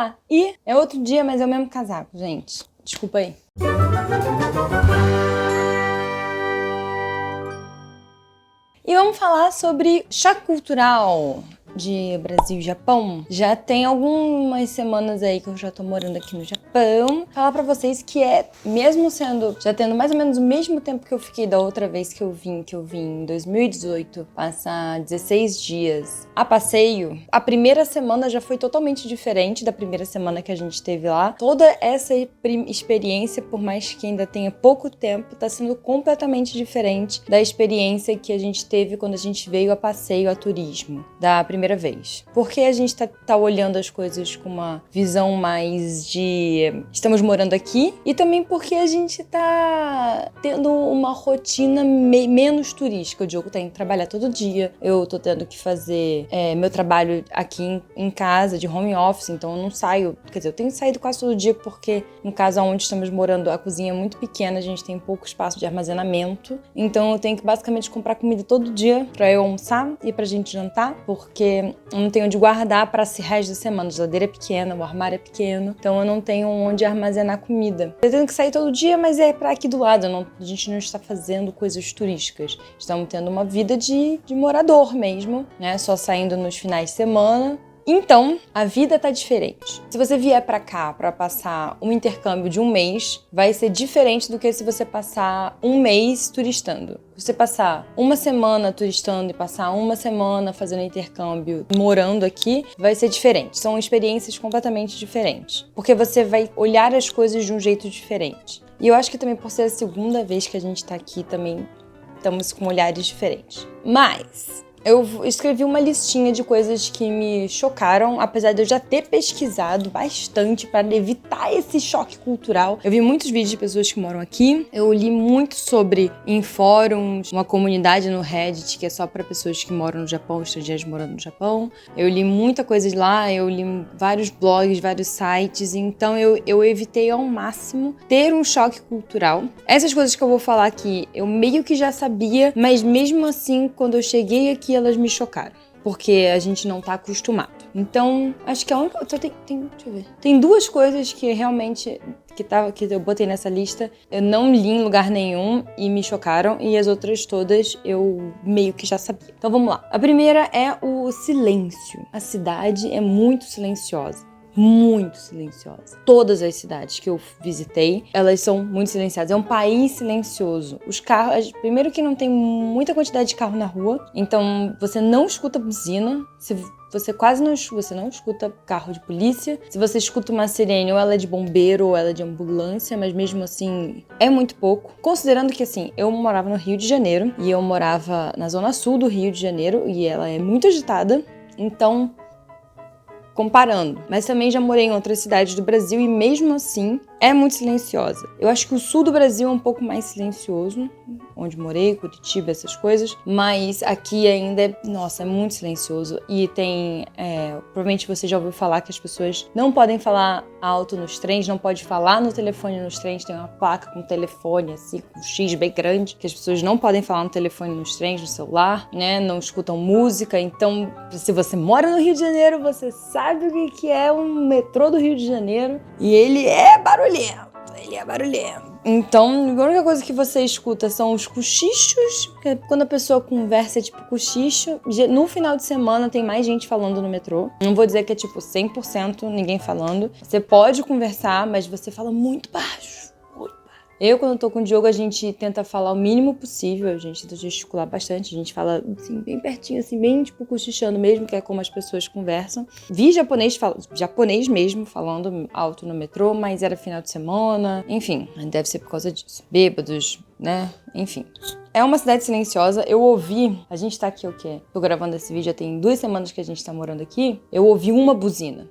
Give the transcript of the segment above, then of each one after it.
falar. E é outro dia, mas é o mesmo casaco, gente. Desculpa aí. E vamos falar sobre choque cultural de Brasil e Japão. Já tem algumas semanas aí que eu já tô morando aqui no Japão. Falar pra vocês que mesmo já tendo mais ou menos o mesmo tempo que eu fiquei da outra vez que eu vim em 2018, passar 16 dias a passeio, a primeira semana já foi totalmente diferente da primeira semana que a gente teve lá. Toda essa experiência, por mais que ainda tenha pouco tempo, tá sendo completamente diferente da experiência que a gente teve quando a gente veio a passeio, a turismo, da primeira vez. Porque a gente tá olhando as coisas com uma visão mais de estamos morando aqui, e também porque a gente tá tendo uma rotina menos turística. O Diogo tá indo trabalhar todo dia, eu tô tendo que fazer meu trabalho aqui em casa, de home office, então eu não saio, quer dizer, eu tenho saído quase todo dia porque em casa onde estamos morando a cozinha é muito pequena, a gente tem pouco espaço de armazenamento, então eu tenho que basicamente comprar comida todo dia pra eu almoçar e pra gente jantar, porque eu não tenho onde guardar para esse resto da semana. A geladeira é pequena, o armário é pequeno, então eu não tenho onde armazenar comida. Eu tenho que sair todo dia, mas é para aqui do lado. A gente não está fazendo coisas turísticas. Estamos tendo uma vida de morador mesmo, né? Só saindo nos finais de semana. Então, a vida tá diferente. Se você vier pra cá pra passar um intercâmbio de um mês, vai ser diferente do que se você passar um mês turistando. Se você passar uma semana turistando e passar uma semana fazendo intercâmbio morando aqui, vai ser diferente. São experiências completamente diferentes. Porque você vai olhar as coisas de um jeito diferente. E eu acho que também por ser a segunda vez que a gente tá aqui, também estamos com olhares diferentes. Mas eu escrevi uma listinha de coisas que me chocaram, apesar de eu já ter pesquisado bastante para evitar esse choque cultural. Eu vi muitos vídeos de pessoas que moram aqui, eu li muito sobre em fóruns, uma comunidade no Reddit que é só para pessoas que moram no Japão, estrangeiros morando no Japão. Eu li muita coisa de lá, eu li vários blogs, vários sites, então eu evitei ao máximo ter um choque cultural. Essas coisas que eu vou falar aqui, eu meio que já sabia, mas mesmo assim, quando eu cheguei aqui, elas me chocaram, porque a gente não tá acostumado. Então, acho que a única... deixa eu ver. Tem duas coisas que realmente que eu botei nessa lista, eu não li em lugar nenhum e me chocaram, e as outras todas eu meio que já sabia. Então vamos lá. A primeira é o silêncio. A cidade é muito silenciosa. Muito silenciosa. Todas as cidades que eu visitei, elas são muito silenciosas. É um país silencioso. Os carros, primeiro que não tem muita quantidade de carro na rua, então você não escuta buzina. Você não escuta carro de polícia. Se você escuta uma sirene, ou ela é de bombeiro ou ela é de ambulância, mas mesmo assim é muito pouco. Considerando que assim, eu morava no Rio de Janeiro e eu morava na zona sul do Rio de Janeiro e ela é muito agitada, então comparando, mas também já morei em outras cidades do Brasil e mesmo assim é muito silenciosa. Eu acho que o sul do Brasil é um pouco mais silencioso, onde morei, Curitiba, essas coisas, mas aqui ainda é muito silencioso e tem, provavelmente você já ouviu falar que as pessoas não podem falar alto nos trens, não pode falar no telefone nos trens, tem uma placa com telefone assim, com um X bem grande, que as pessoas não podem falar no telefone nos trens, no celular, né, não escutam música. Então, se você mora no Rio de Janeiro, você sabe o que é um metrô do Rio de Janeiro e ele é barulhento. Então, a única coisa que você escuta são os cochichos, quando a pessoa conversa é tipo cochicho. No final de semana tem mais gente falando no metrô. Não vou dizer que é tipo 100% ninguém falando. Você pode conversar, mas você fala muito baixo. Eu, quando tô com o Diogo, a gente tenta falar o mínimo possível, a gente tenta gesticular bastante, a gente fala assim, bem pertinho, assim, bem tipo cochichando mesmo, que é como as pessoas conversam. Vi japonês mesmo falando alto no metrô, mas era final de semana, enfim, deve ser por causa disso. Bêbados, né? Enfim. É uma cidade silenciosa. Eu ouvi, a gente tá aqui o quê? Tô gravando esse vídeo, já tem 2 semanas que a gente tá morando aqui, eu ouvi uma buzina.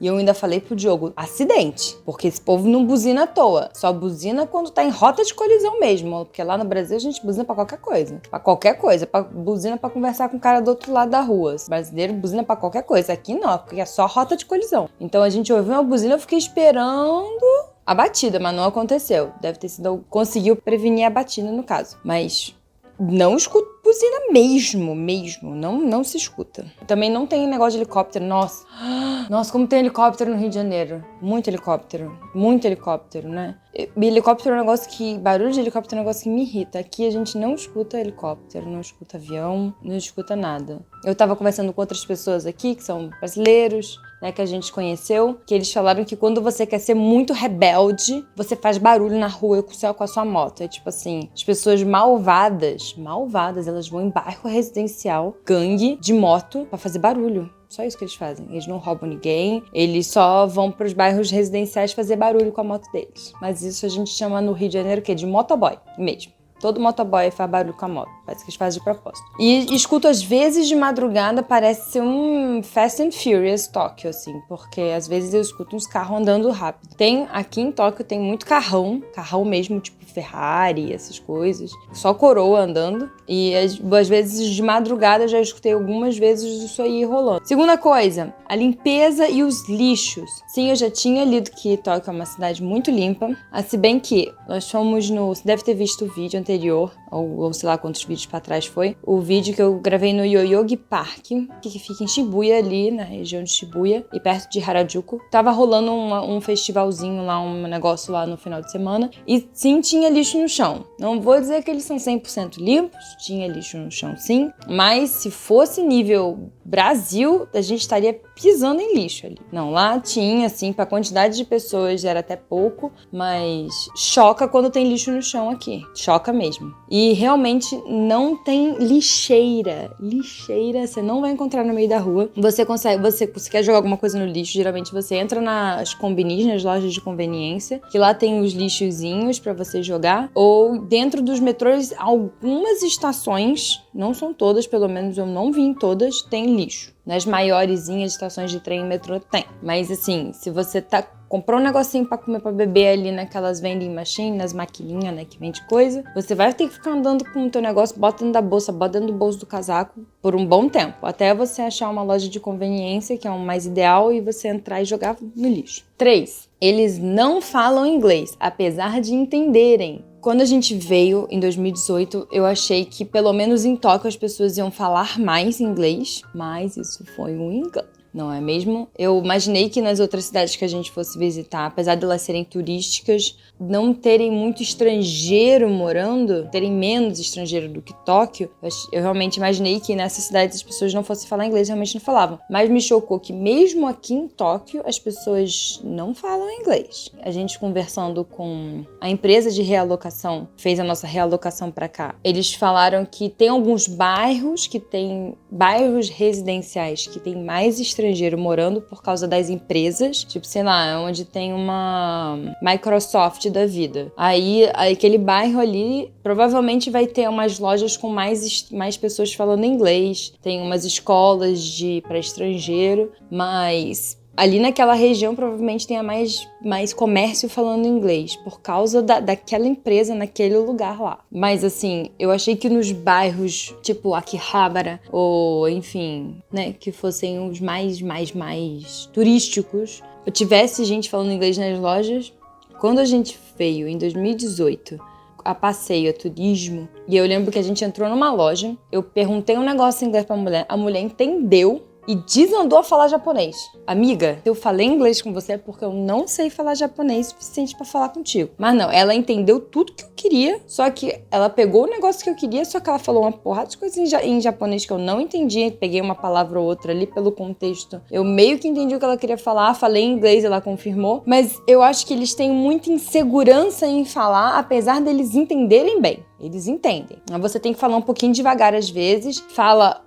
E eu ainda falei pro Diogo, acidente, porque esse povo não buzina à toa, só buzina quando tá em rota de colisão mesmo, porque lá no Brasil a gente buzina pra qualquer coisa, buzina pra conversar com o cara do outro lado da rua. O brasileiro buzina pra qualquer coisa, aqui não, porque é só rota de colisão. Então a gente ouviu uma buzina, eu fiquei esperando a batida, mas não aconteceu. Deve ter sido, conseguiu prevenir a batida no caso, mas não escuto buzina mesmo. Não se escuta. Também não tem negócio de helicóptero. Nossa, como tem helicóptero no Rio de Janeiro. Muito helicóptero, né? Helicóptero é um negócio que... Barulho de helicóptero é um negócio que me irrita. Aqui a gente não escuta helicóptero, não escuta avião, não escuta nada. Eu tava conversando com outras pessoas aqui, que são brasileiros, né, que a gente conheceu, que eles falaram que quando você quer ser muito rebelde, você faz barulho na rua com a sua moto. É tipo assim, as pessoas malvadas, elas vão em bairro residencial, gangue de moto, pra fazer barulho. Só isso que eles fazem. Eles não roubam ninguém, eles só vão pros bairros residenciais fazer barulho com a moto deles. Mas isso a gente chama no Rio de Janeiro o quê? De motoboy mesmo. Todo motoboy faz barulho com a moto. Parece que eles fazem de propósito. E escuto às vezes de madrugada, parece ser um Fast and Furious Tóquio, assim. Porque às vezes eu escuto uns carros andando rápido. Aqui em Tóquio tem muito carrão mesmo, tipo Ferrari, essas coisas. Só coroa andando. E às vezes de madrugada eu já escutei algumas vezes isso aí rolando. Segunda coisa, a limpeza e os lixos. Sim, eu já tinha lido que Tóquio é uma cidade muito limpa. Se bem que nós fomos Você deve ter visto o vídeo anterior, ou sei lá quantos vídeos pra trás foi. O vídeo que eu gravei no Yoyogi Park, que fica em Shibuya, ali na região de Shibuya, e perto de Harajuku. Tava rolando um festivalzinho lá, um negócio lá no final de semana. E sim, tinha lixo no chão. Não vou dizer que eles são 100% limpos, tinha lixo no chão sim, mas se fosse nível Brasil, a gente estaria pisando em lixo ali. Não, lá tinha, assim, pra quantidade de pessoas era até pouco, mas choca quando tem lixo no chão aqui. Choca mesmo. E realmente não tem lixeira. Lixeira você não vai encontrar no meio da rua. Você quer jogar alguma coisa no lixo, geralmente você entra nas combinis, nas lojas de conveniência, que lá tem os lixozinhos pra você jogar, ou dentro dos metrôs, algumas estações, não são todas, pelo menos eu não vi em todas, tem lixo. Nas maiorzinhas estações de trem e metrô tem. Mas assim, se você comprou um negocinho pra comer, pra beber ali naquelas vending machine, nas maquininhas, né, que vende coisa, você vai ter que ficar andando com o teu negócio, bota dentro da bolsa, bota dentro do bolso do casaco por um bom tempo. Até você achar uma loja de conveniência, que é o mais ideal, e você entrar e jogar no lixo. 3. Eles não falam inglês, apesar de entenderem. Quando a gente veio em 2018, eu achei que pelo menos em Tóquio as pessoas iam falar mais inglês, mas isso foi um engano. Não é mesmo? Eu imaginei que nas outras cidades que a gente fosse visitar, apesar de elas serem turísticas, não terem muito estrangeiro morando, terem menos estrangeiro do que Tóquio, eu realmente imaginei que nessas cidades as pessoas não fossem falar inglês, realmente não falavam. Mas me chocou que mesmo aqui em Tóquio, as pessoas não falam inglês. A gente conversando com a empresa de realocação, fez a nossa realocação pra cá, eles falaram que tem alguns bairros residenciais que tem mais estrangeiro morando por causa das empresas, tipo, sei lá, onde tem uma Microsoft da vida. Aí aquele bairro ali provavelmente vai ter umas lojas com mais pessoas falando inglês, tem umas escolas para estrangeiro, mas ali naquela região provavelmente tenha mais comércio falando inglês, por causa daquela empresa naquele lugar lá. Mas assim, eu achei que nos bairros tipo Akihabara, ou enfim, né, que fossem os mais turísticos, tivesse gente falando inglês nas lojas. Quando a gente veio em 2018 a passeio, a turismo, e eu lembro que a gente entrou numa loja, eu perguntei um negócio em inglês pra mulher, a mulher entendeu e desandou a falar japonês. Amiga, eu falei inglês com você porque eu não sei falar japonês o suficiente pra falar contigo. Mas não, ela entendeu tudo que eu queria, só que ela pegou o negócio que eu queria, só que ela falou uma porrada de coisas em japonês que eu não entendi. Peguei uma palavra ou outra ali pelo contexto. Eu meio que entendi o que ela queria falar, falei em inglês, ela confirmou. Mas eu acho que eles têm muita insegurança em falar, apesar deles entenderem bem. Eles entendem. Mas você tem que falar um pouquinho devagar às vezes. Falar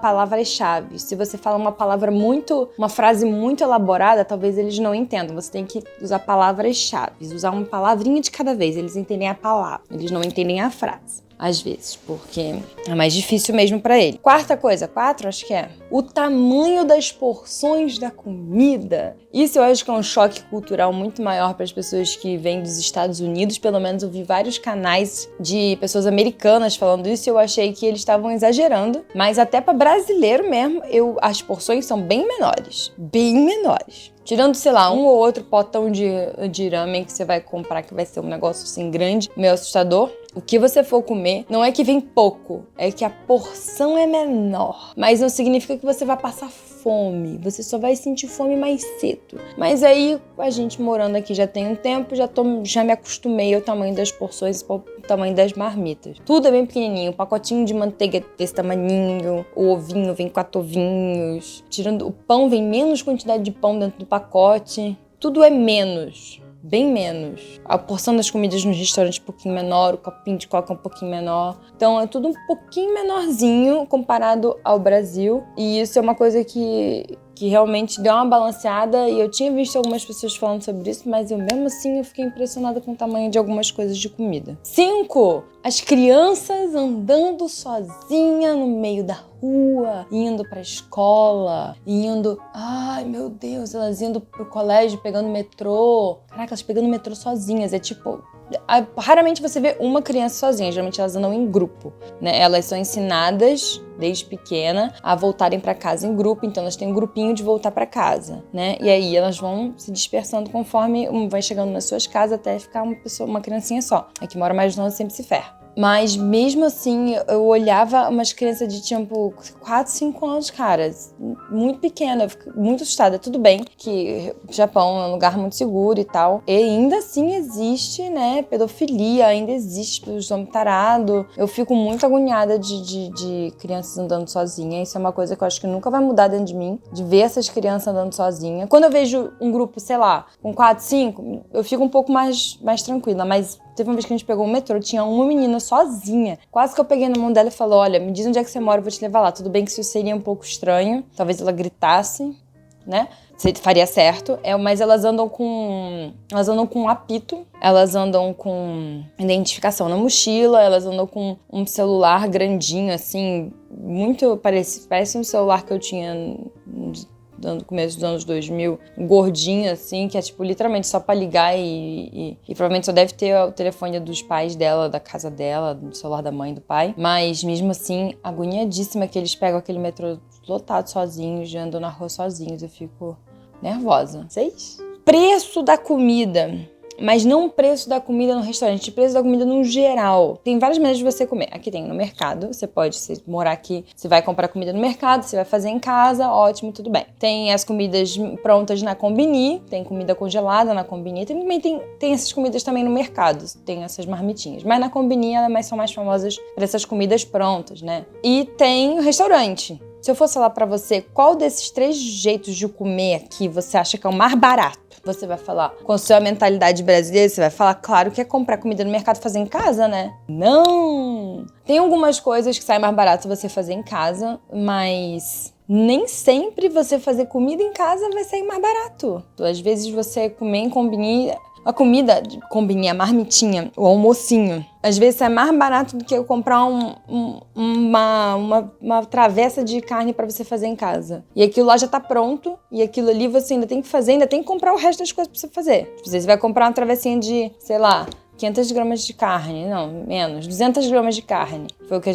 palavras-chave. Se você fala uma frase muito elaborada, talvez eles não entendam. Você tem que usar palavras-chave. Usar uma palavrinha de cada vez. Eles entendem a palavra. Eles não entendem a frase. Às vezes, porque é mais difícil mesmo pra ele. Quarta coisa, 4, acho que é. O tamanho das porções da comida. Isso eu acho que é um choque cultural muito maior para as pessoas que vêm dos Estados Unidos. Pelo menos eu vi vários canais de pessoas americanas falando isso e eu achei que eles estavam exagerando. Mas até para brasileiro mesmo, as porções são bem menores. Bem menores. Tirando, sei lá, um ou outro potão de ramen que você vai comprar, que vai ser um negócio assim grande, meio assustador. O que você for comer, não é que vem pouco, é que a porção é menor. Mas não significa que você vai passar fome, você só vai sentir fome mais cedo. Mas aí, a gente morando aqui já tem um tempo, já me acostumei ao tamanho das porções, ao tamanho das marmitas. Tudo é bem pequenininho, o pacotinho de manteiga é desse tamaninho, o ovinho vem 4 ovinhos, tirando o pão, vem menos quantidade de pão dentro do pacote. Tudo é menos. Bem menos. A porção das comidas nos restaurantes é um pouquinho menor, o copinho de coca é um pouquinho menor. Então é tudo um pouquinho menorzinho comparado ao Brasil. E isso é uma coisa que realmente deu uma balanceada, e eu tinha visto algumas pessoas falando sobre isso, mas eu mesmo assim eu fiquei impressionada com o tamanho de algumas coisas de comida. 5. As crianças andando sozinha no meio da rua, indo pra escola, ai meu Deus, elas indo pro colégio, pegando metrô. Caraca, elas pegando metrô sozinhas, é tipo... Raramente você vê uma criança sozinha, geralmente elas andam em grupo, né? Elas são ensinadas desde pequena a voltarem para casa em grupo, então elas têm um grupinho de voltar para casa, né? E aí elas vão se dispersando conforme vai chegando nas suas casas até ficar uma criancinha só. A que mora mais longe sempre se ferra. Mas mesmo assim, eu olhava umas crianças de tipo 4, 5 anos, cara, muito pequena, eu fico muito assustada. Tudo bem que o Japão é um lugar muito seguro e tal, e ainda assim existe, né, pedofilia, ainda existe os homens tarados. Eu fico muito agoniada de crianças andando sozinhas. Isso é uma coisa que eu acho que nunca vai mudar dentro de mim, de ver essas crianças andando sozinhas. Quando eu vejo um grupo, sei lá, com 4, 5, eu fico um pouco mais tranquila, mas teve uma vez que a gente pegou o metrô, tinha uma menina sozinha. Quase que eu peguei na mão dela e falei, olha, me diz onde é que você mora, eu vou te levar lá. Tudo bem que isso seria um pouco estranho, talvez ela gritasse, né? Faria certo, mas elas andam com um apito, elas andam com identificação na mochila, elas andam com um celular grandinho, assim, muito parece um celular que eu tinha no começo dos anos 2000, gordinho assim, que é tipo literalmente só pra ligar e provavelmente só deve ter o telefone dos pais dela, da casa dela, do celular da mãe, do pai. Mas mesmo assim, agoniadíssima que eles pegam aquele metrô lotado sozinhos, andam na rua sozinhos, eu fico nervosa. 6. Preço da comida. Mas não o preço da comida no restaurante, o preço da comida no geral. Tem várias maneiras de você comer. Aqui tem no mercado, você pode morar aqui, você vai comprar comida no mercado, você vai fazer em casa, ótimo, tudo bem. Tem as comidas prontas na Combini, tem comida congelada na Combini, também tem essas comidas também no mercado, tem essas marmitinhas. Mas na Combini elas são mais famosas por essas comidas prontas, né? E tem o restaurante. Se eu fosse falar pra você qual desses 3 jeitos de comer aqui você acha que é o mais barato, você vai falar, com a sua mentalidade brasileira, você vai falar, claro que é comprar comida no mercado e fazer em casa, né? Não! Tem algumas coisas que saem mais barato você fazer em casa, mas nem sempre você fazer comida em casa vai sair mais barato. Às vezes você comer em Combini, a comida de Combini, a marmitinha, o almocinho, às vezes é mais barato do que eu comprar uma travessa de carne pra você fazer em casa. E aquilo lá já tá pronto, e aquilo ali você ainda tem que fazer, ainda tem que comprar o resto das coisas pra você fazer. Tipo, você vai comprar uma travessinha de, sei lá, 500 gramas de carne, não, menos, 200 gramas de carne. Foi o que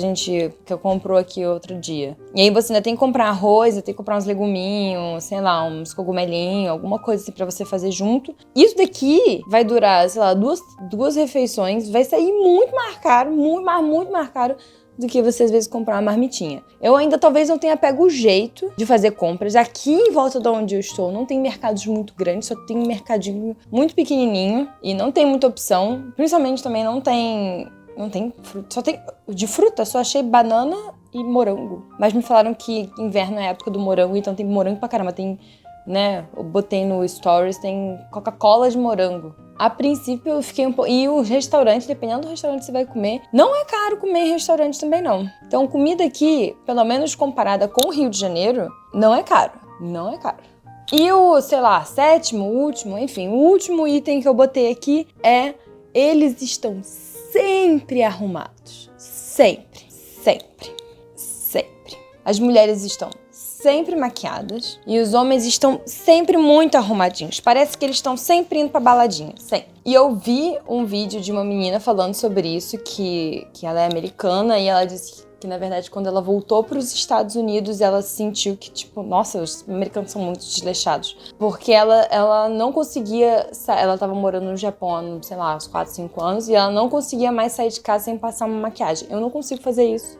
eu comprou aqui outro dia. E aí você ainda tem que comprar arroz, tem que comprar uns leguminhos, sei lá, uns cogumelinhos, alguma coisa assim pra você fazer junto. Isso daqui vai durar, sei lá, duas refeições, vai sair muito mais caro, muito mais caro do que você às vezes comprar uma marmitinha. Eu ainda talvez não tenha pego o jeito de fazer compras. Aqui em volta de onde eu estou não tem mercados muito grandes, só tem um mercadinho muito pequenininho e não tem muita opção. Principalmente também não tem fruta, só tem de fruta, só achei banana e morango. Mas me falaram que inverno é a época do morango, então tem morango pra caramba, tem, né, eu botei no stories, tem Coca-Cola de morango. A princípio eu fiquei um pouco... E o restaurante, dependendo do restaurante que você vai comer, não é caro comer em restaurante também, não. Então, comida aqui, pelo menos comparada com o Rio de Janeiro, não é caro. Não é caro. E o, sei lá, o último item que eu botei aqui é... Eles estão sempre arrumados. Sempre. As mulheres estão sempre maquiadas e os homens estão sempre muito arrumadinhos. Parece que eles estão sempre indo pra baladinha, sempre. E eu vi um vídeo de uma menina falando sobre isso, que ela é americana, e ela disse que que na verdade quando ela voltou para os Estados Unidos, ela sentiu que, tipo, nossa, os americanos são muito desleixados. Porque ela não conseguia, ela tava morando no Japão há, sei lá, uns 4, 5 anos, e ela não conseguia mais sair de casa sem passar uma maquiagem. Eu não consigo fazer isso.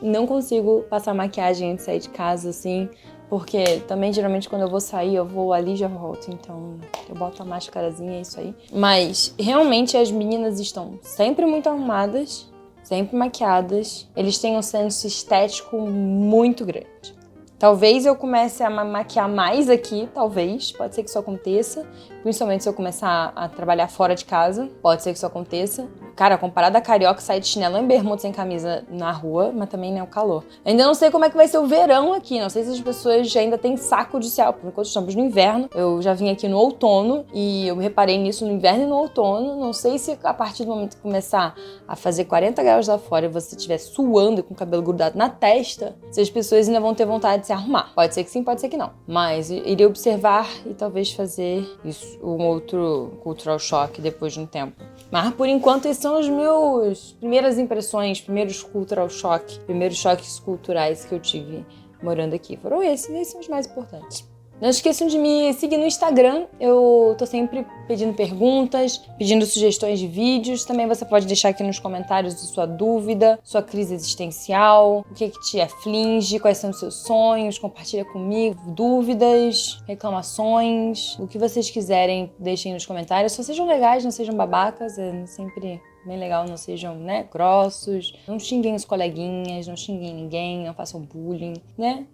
Não consigo passar maquiagem antes de sair de casa, assim, porque também geralmente quando eu vou sair, eu vou ali e já volto, então eu boto a máscarazinha, é isso aí. Mas realmente as meninas estão sempre muito arrumadas, sempre maquiadas, eles têm um senso estético muito grande. Talvez eu comece a maquiar mais aqui, talvez, pode ser que isso aconteça, principalmente se eu começar a trabalhar fora de casa, pode ser que isso aconteça. Cara, comparado a carioca, sair de chinelo em bermuda sem camisa na rua, mas também não é o calor. Ainda não sei como é que vai ser o verão aqui, não sei se as pessoas ainda têm saco de céu, por enquanto estamos no inverno. Eu já vim aqui no outono e eu reparei nisso no inverno e no outono. Não sei se a partir do momento que começar a fazer 40 graus lá fora e você estiver suando com o cabelo grudado na testa, se as pessoas ainda vão ter vontade de se arrumar. Pode ser que sim, pode ser que não. Mas irei observar e talvez fazer isso, um outro cultural shock depois de um tempo. Mas por enquanto esses são as minhas primeiras impressões, primeiros cultural shock, primeiros choques culturais que eu tive morando aqui. Foram esses são os mais importantes. Não esqueçam de me seguir no Instagram, eu tô sempre pedindo perguntas, pedindo sugestões de vídeos. Também você pode deixar aqui nos comentários a sua dúvida, sua crise existencial, o que te aflige, quais são os seus sonhos, compartilha comigo, dúvidas, reclamações, o que vocês quiserem, deixem nos comentários. Só sejam legais, não sejam babacas, é sempre bem legal, não sejam, grossos, não xinguem os coleguinhas, não xinguem ninguém, não façam bullying,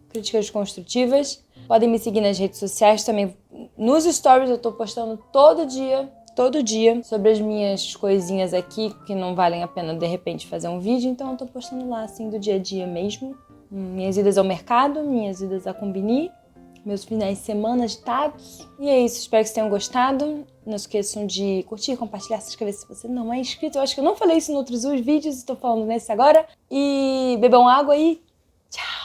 Críticas construtivas. Podem me seguir nas redes sociais também. Nos stories eu tô postando todo dia, sobre as minhas coisinhas aqui, que não valem a pena, de repente, fazer um vídeo. Então eu tô postando lá, assim, do dia a dia mesmo. Minhas idas ao mercado, minhas idas a Combini, meus finais de semana agitados. E é isso, espero que vocês tenham gostado. Não esqueçam de curtir, compartilhar, se inscrever se você não é inscrito. Eu acho que eu não falei isso em outros vídeos, estou falando nesse agora. E bebam água e tchau!